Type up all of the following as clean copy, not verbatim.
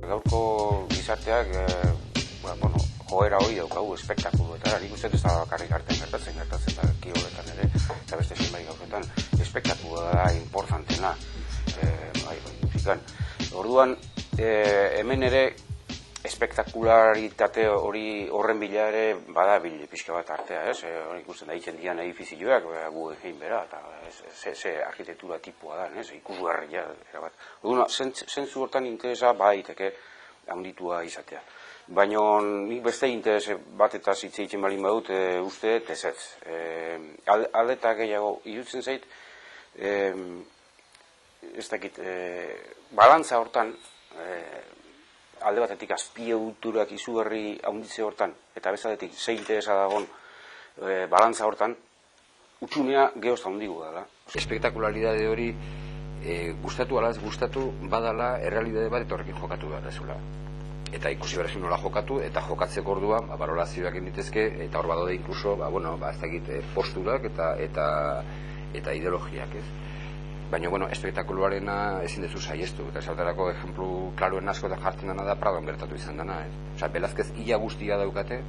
gaurko gizarteak joera hori daukagu, espektakuluetara, nik uste ez da bakarrik artean gertatzen da kiroletan ere, eta beste zenbait gauzetan, espektakulua da importantena, musikan. Orduan, hemen ere, espektakularitate horren bila ere badabil pixka bat artea, ez? Hor ikusten da hitzen dian edifizioak, Guggenheim bera, eta ze arkitektura tipua da, ez? Ikusgarria, erabat. Orduan, zentzu hortan interesa badaiteke handitua izatea. Baina nik beste interes bat eta zitze egiten balin badut uste ezetz. Aldeta gehiago irutzen zait, ez dakit, balantza hortan, alde batetik azpiegiturak izugarri handitze hortan, eta bezaletik ze interesa dagoen balantza hortan, utxunea geozta handigu dela. Espektakularidade hori gustatu ala ez gustatu badala errealitate bat eta horrekin jokatu behar dezula. Eta ikusi berezin nola jokatu, eta jokatzeko orduan, balolazioak egitezke, eta hor badode inkluso, ez dakit, posturak eta ideologiak, ez? Baina, espektakuluarena ezin dezu saiestu, eta esautarako ejemplu klaroen asko eta jartzen dena da Pradon gertatu izan dena, ez? Osa, Velázquez ia guztia daukate,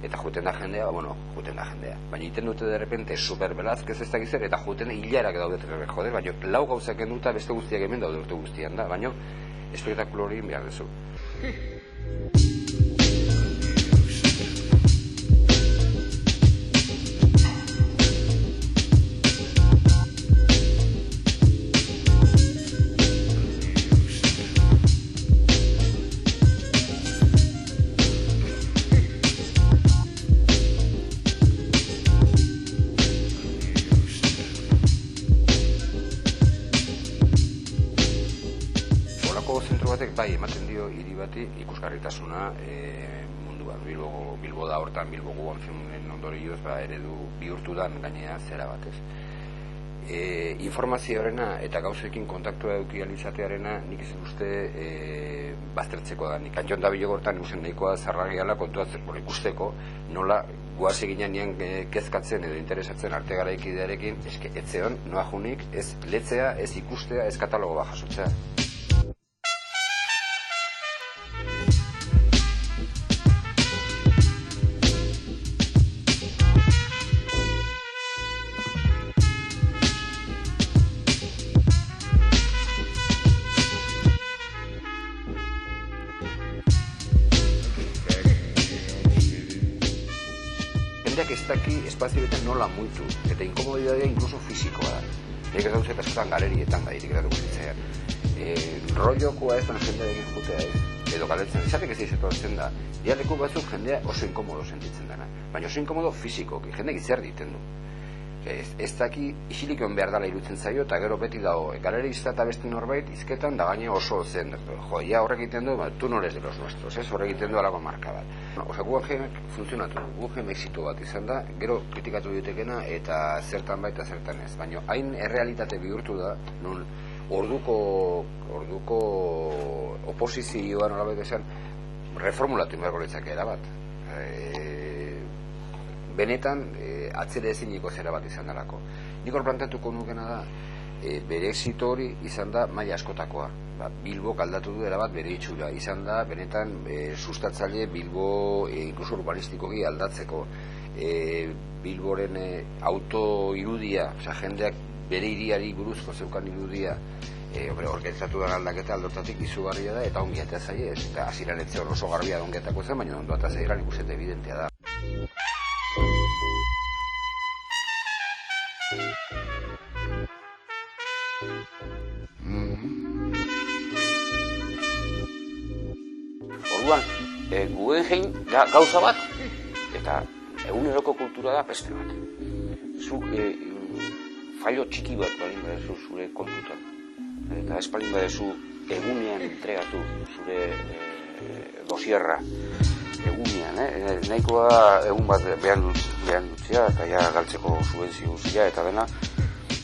eta juten da jendea, juten da jendea. Baina iten dute derrepente super Velázquez ez dakizer, eta juten hilarak daudet, joder, baina lau gauzak enduta beste guztiak hemen daude urte guztian da, baina espektakulu hori behar dezu. Zentro batek bai ematen dio hiri bati ikusgarritasuna munduan. Bilbo da hortan, Bilbo Guggenheim ondorioz eredu bihurtu dan gainea zera batez. Informazioarena eta gauzekin kontaktua eduki alizatearena nik ez uste baztertzeko da. Nik antxon da bilogortan ikusten nahikoa zarragiala kontuatzen ikusteko nola guaz eginean kezkatzen edo interesatzen arte garaikidearekin etzeon noa junik ez letzea, ez ikustea, ez katalogo bat jasotzea. Ez daki espazioetan nola muitu, eta inkomodidadea inkluso fisikoa da. Nik ez dauz eta eskotan galerietan da, itiketatu guztitzean. Rollokoa ez da jendearekin jutea ez, edo galetzen, esatek ez izetortzen da, dialeku batzuk jendea oso inkomodo sentitzen dena, baina oso inkomodo fisikoki, jendeak izzer diten du. Ez daki isilikon behar dela irutzen zaio, eta gero beti dago, galerista eta beste norbait izketan da gaine oso zen, joia horrek egiten du, tu no eres de los nuestros, horrek egiten du alako marka bat. Osa, Guggenheimek funtzionatu, Guggenheim exitu bat izan da, gero kritikatu ditekena eta zertan baita zertan ez, baina hain errealitate bihurtu da, nun orduko oposizioa nolabait esan reformulatu inbarko litzake erabat. Benetan, atzere eziniko zera bat izan dalako. Nik hor plantatuko nukena da, bere exito hori izan da maila askotakoa. Bilbo aldatu du erabat bere itxura. Izan da, benetan, sustatzaile Bilbo inkluso urbanistikoki aldatzeko. Bilboren auto irudia, jendeak bere hiriari buruzko zeukan irudia, orkestratu da aldaketa aldotatik izugarria da, eta ongi atea zaie ez. Eta hasieran etxe hor oso garbia ongetako zen, baina ondo atea zaieran ikusten evidentea da. Orduan, Guggenheim da gauza bat, eta eguneroko kultura da beste bat. Zuk fallo txiki bat balin badezu zure kontutan, eta ez balin badezu egunean entregatu zure dosierra egunean, nahikoa egun bat behan dutzea, eta ja galtzeko subentzio guztia eta dena,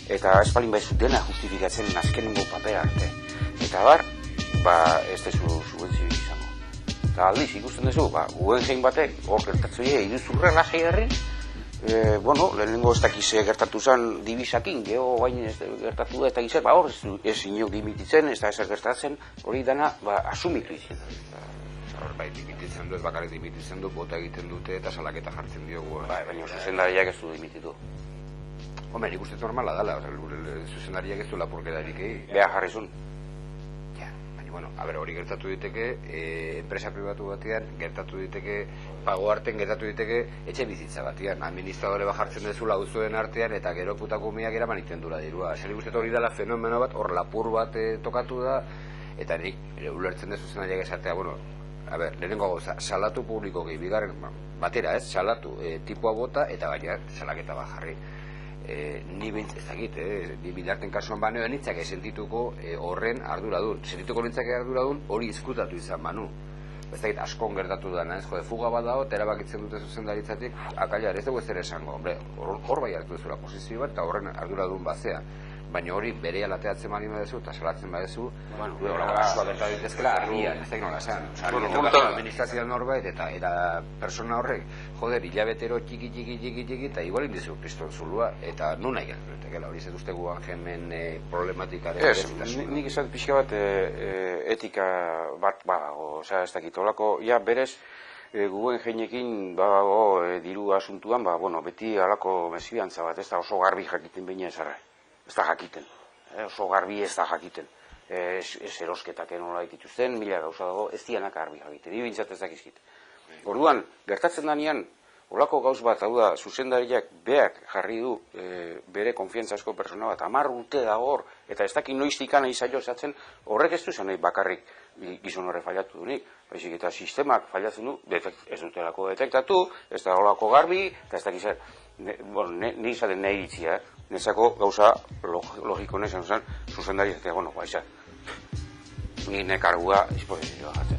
eta ez balin badezu dena justifikatzen azkenengo papera arte. Eta ez dezu subentzio izango. Eta aldiz ikusten duzu, Guggenheim batek hor gertatzen iruzurra lasai herri, Bueno, lehenengo ez dakize gertatu zen dibisakin, geho bain gertatu da, ez dakize, hor ez inok dimititzen, ez da ezer gertatzen, hori dana asumitu izan. Bai, dimititzen du, ez bakarrik dimititzen du, bota egiten dute eta salaketa jartzen diogu. Baina zuzendariak ez du dimititu. Hombre, nik uste normala dala, zuzendariak ez du lapurketarik egin. Beha jarri zuen. Bueno, hori gertatu diteke, enpresa pribatu batean, gertatu diteke, pago arten gertatu diteke, etxe bizitza batean. Administradore bat jartzen dezula auzuen artean, eta gero putakumiak eraman iten dura dirua. Zer guztetu hori dela fenomeno bat, hor lapur bat tokatu da, eta nik ulertzen dezu zenariak esatea, bueno, lehenengo gauza, salatu publiko gehi, bigarren batera, salatu, tipua bota, eta gaina salaketa bat jarri. Ni ez dakit, ni bidarten kasuan baino nitzak sentituko horren arduradun. Sentituko nitzak arduradun hori izkutatu izan banu. Ez dakit askon gertatu dana, ez fuga bat dago, eta erabakitzen dute zuzendaritzatik, akailar, ez dugu ez ere esango, hor bai hartu dezula posizio bat, eta horren arduradun bazea. Baina hori bere alateatzen bali badezu eta salatzen badezu, kasua gertatu ditezkela argian, ez da nola esan. Administrazioan norbait eta persona horrek, joder, hilabetero txiki, eta igual indizu kriston zulua, eta nun nahi gertatekela, hori zetuztegu hemen problematikaren. Ez, nik esat pixka bat etika bat badago, ez dakit, holako, ja berez, guen jeinekin diru asuntuan, beti halako mesibantza bat, ez da oso garbi jakiten baina ezarra. Ez da jakiten, oso garbi ez da jakiten. Ez erosketak nola dituzten, mila gauza dago, ez dianak garbi jakiten, bintzat ez dakizkit. Orduan, gertatzen danean, olako gauz bat, hau da, zuzendariak beak jarri du bere konfiantzazko persona bat, 10 urte dago hor, eta ez dakit noiztikan izailo esatzen, horrek ez du zen bakarrik gizon horre fallatu dunik, baizik eta sistemak fallatzen du, ez dutelako detektatu, ez da olako garbi, eta ez dakizar, nik izaten nahi ditzia, nezako gauza logiko nesan zuzendari, eta bueno, baixa, ni nekargua disposizioa jatzen.